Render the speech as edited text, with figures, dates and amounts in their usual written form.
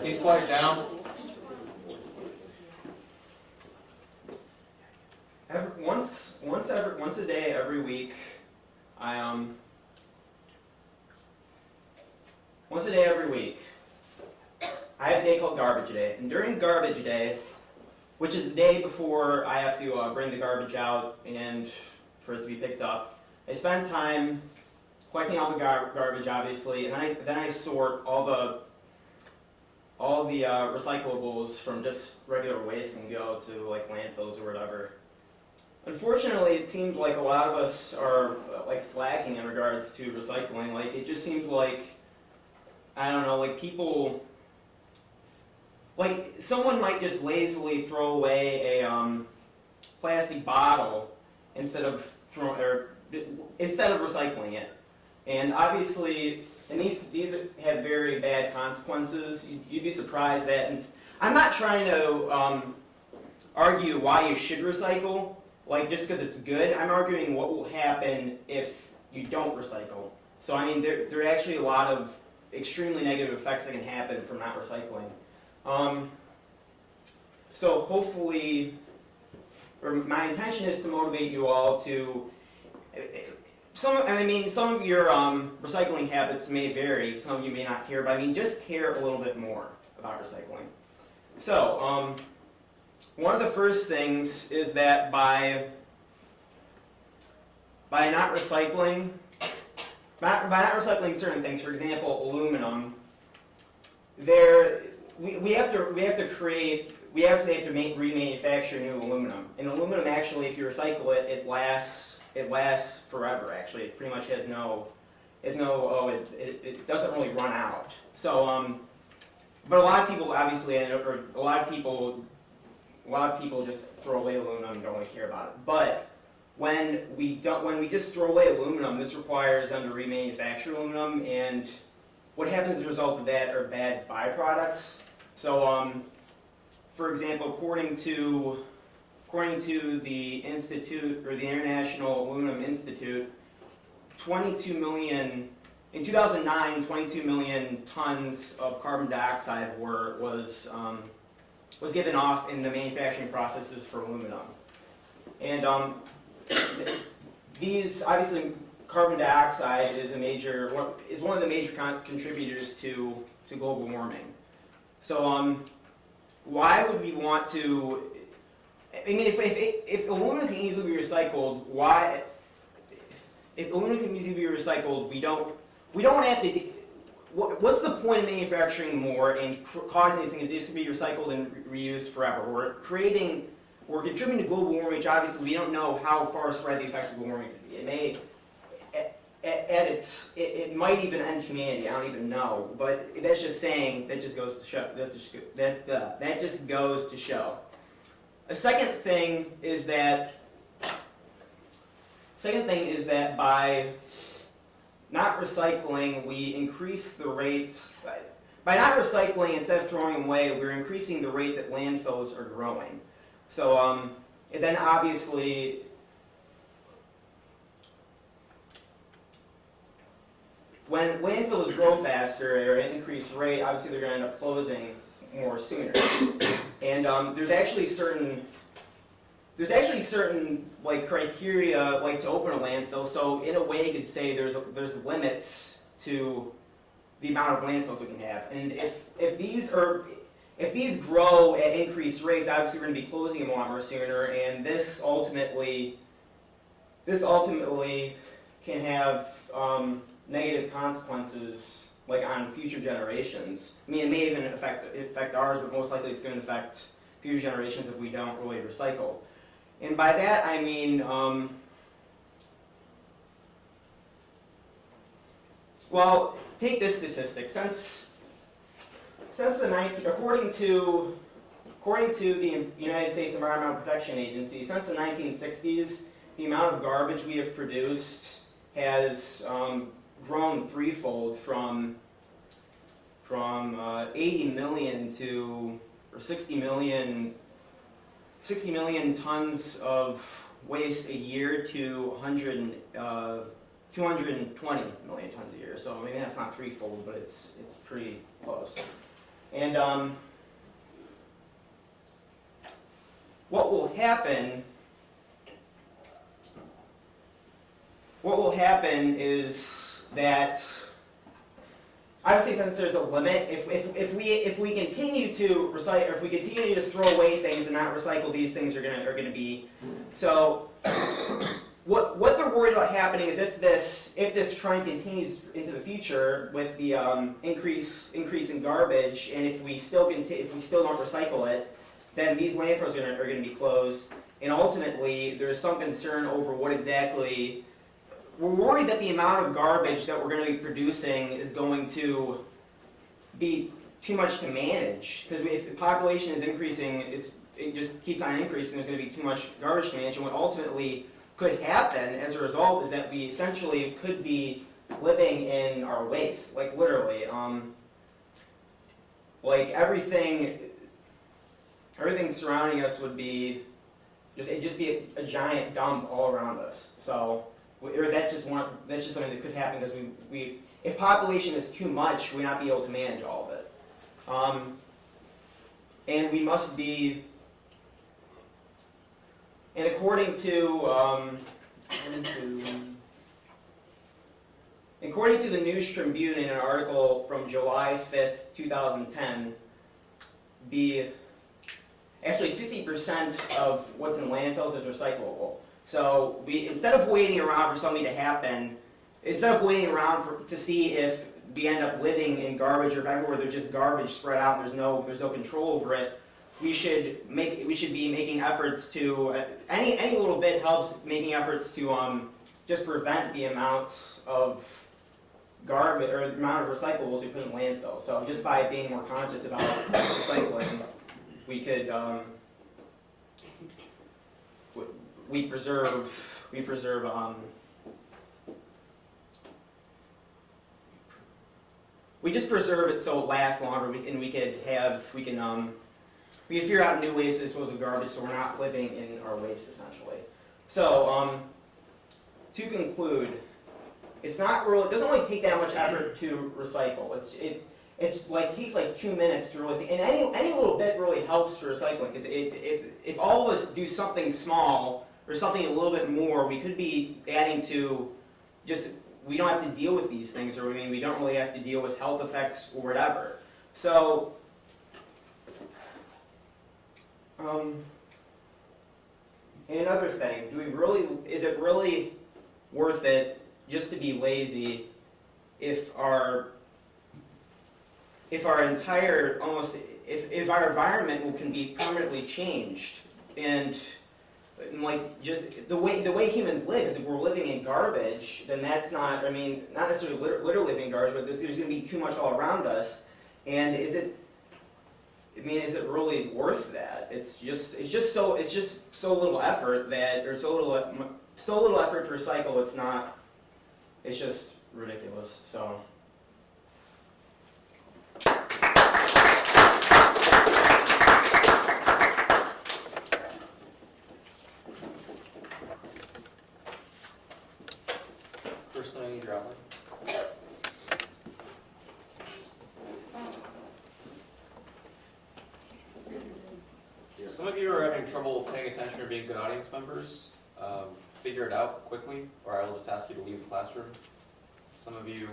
Please quiet down. Once a day, every week, once a day every week, I have a day called Garbage Day. And during Garbage Day, which is the day before I have to bring the garbage out and for it to be picked up, I spend time collecting all the garbage, obviously, and then I sort all the recyclables from just regular waste and go to like landfills or whatever. Unfortunately, it seems like a lot of us are like slacking in regards to recycling. Like it just seems like, I don't know, like people, like someone might just lazily throw away a plastic bottle instead of recycling it. And obviously, and these have very bad consequences. You'd be surprised that, and I'm not trying to argue why you should recycle, like just because it's good. I'm arguing what will happen if you don't recycle. So I mean, there are actually a lot of extremely negative effects that can happen from not recycling. So hopefully, or my intention is to motivate you all to, some of your recycling habits may vary, some of you may not care, but I mean just care a little bit more about recycling. So, one of the first things is that by not recycling certain things, for example, aluminum, we actually have to remanufacture new aluminum. And aluminum actually, if you recycle it, it lasts forever. Actually, it pretty much it doesn't really run out. So, but a lot of people obviously, or a lot of people just throw away aluminum and don't really care about it. But when we just throw away aluminum, this requires them to remanufacture aluminum, and what happens as a result of that are bad byproducts. So, for example, according to the Institute, or the International Aluminum Institute, 22 million tons of carbon dioxide was given off in the manufacturing processes for aluminum. And these, obviously, carbon dioxide is one of the major contributors to global warming. So why would we want to? I mean, if aluminum can easily be recycled, why? If aluminum can easily be recycled, we don't have to. What's the point of manufacturing more and causing these things just to be recycled and reused forever? We're contributing to global warming, which obviously we don't know how far spread the effects of global warming could be. It may, it might even end humanity. I don't even know, but that's just saying. That just goes to show. That just goes to show. A second thing is that by not recycling, we increase the rate. By not recycling, instead of throwing them away, we're increasing the rate that landfills are growing. So, and then obviously, when landfills grow faster or at an increased rate, obviously they're going to end up closing more sooner. And there's actually certain like criteria like to open a landfill. So in a way, you could say there's limits to the amount of landfills we can have. And if these grow at increased rates, obviously we're going to be closing them a lot more sooner. And this ultimately can have negative consequences like on future generations. I mean, it may even affect ours, but most likely it's going to affect future generations if we don't really recycle. And by that I mean, well, take this statistic. According to the United States Environmental Protection Agency, since the 1960s, the amount of garbage we have produced has grown threefold from 80 million to, or 60 million tons of waste a year to 220 million tons a year. So I mean that's not threefold, but it's pretty close. And what will happen is that obviously, since there's a limit, if we continue to recycle, if we continue to just throw away things and not recycle, these things are gonna be. So, what they're worried about happening is if this trend continues into the future with the increase in garbage, and if we still don't recycle it, then these landfills are gonna be closed, and ultimately there's some concern over what exactly. We're worried that the amount of garbage that we're going to be producing is going to be too much to manage. Because if the population is increasing, it just keeps on increasing, there's going to be too much garbage to manage. And what ultimately could happen as a result is that we essentially could be living in our waste, like literally. Like everything surrounding us would be it'd just be a giant dump all around us. So. That's just something that could happen because if population is too much, we not be able to manage all of it, and we must be. And according to the News Tribune in an article from July 5th, 2010, actually 60% of what's in landfills is recyclable. So instead of waiting around for something to happen, instead of waiting around to see if we end up living in garbage or if everywhere there's just garbage spread out and there's no control over it, we should be making efforts to any little bit helps making efforts to just prevent the amounts of garbage or the amount of recyclables we put in landfills. So just by being more conscious about recycling, we could. We preserve we just preserve it so it lasts longer, and we can figure out new ways to dispose of garbage so we're not living in our waste essentially. So to conclude, it doesn't really take that much effort to recycle. It's like takes like 2 minutes to really think, and any little bit really helps for recycling because if all of us do something small or something a little bit more, we could be adding to just, we don't have to deal with these things, or we don't really have to deal with health effects or whatever. So, and another thing, is it really worth it just to be lazy if our environment can be permanently changed, and like just the way humans live is if we're living in garbage, then that's not necessarily literally living in garbage, but there's going to be too much all around us, and is it really worth that? It's just so little effort so little effort to recycle. It's just ridiculous. So. First thing I need your outline. Some of you are having trouble paying attention or being good audience members. Figure it out quickly, or I will just ask you to leave the classroom. Some of you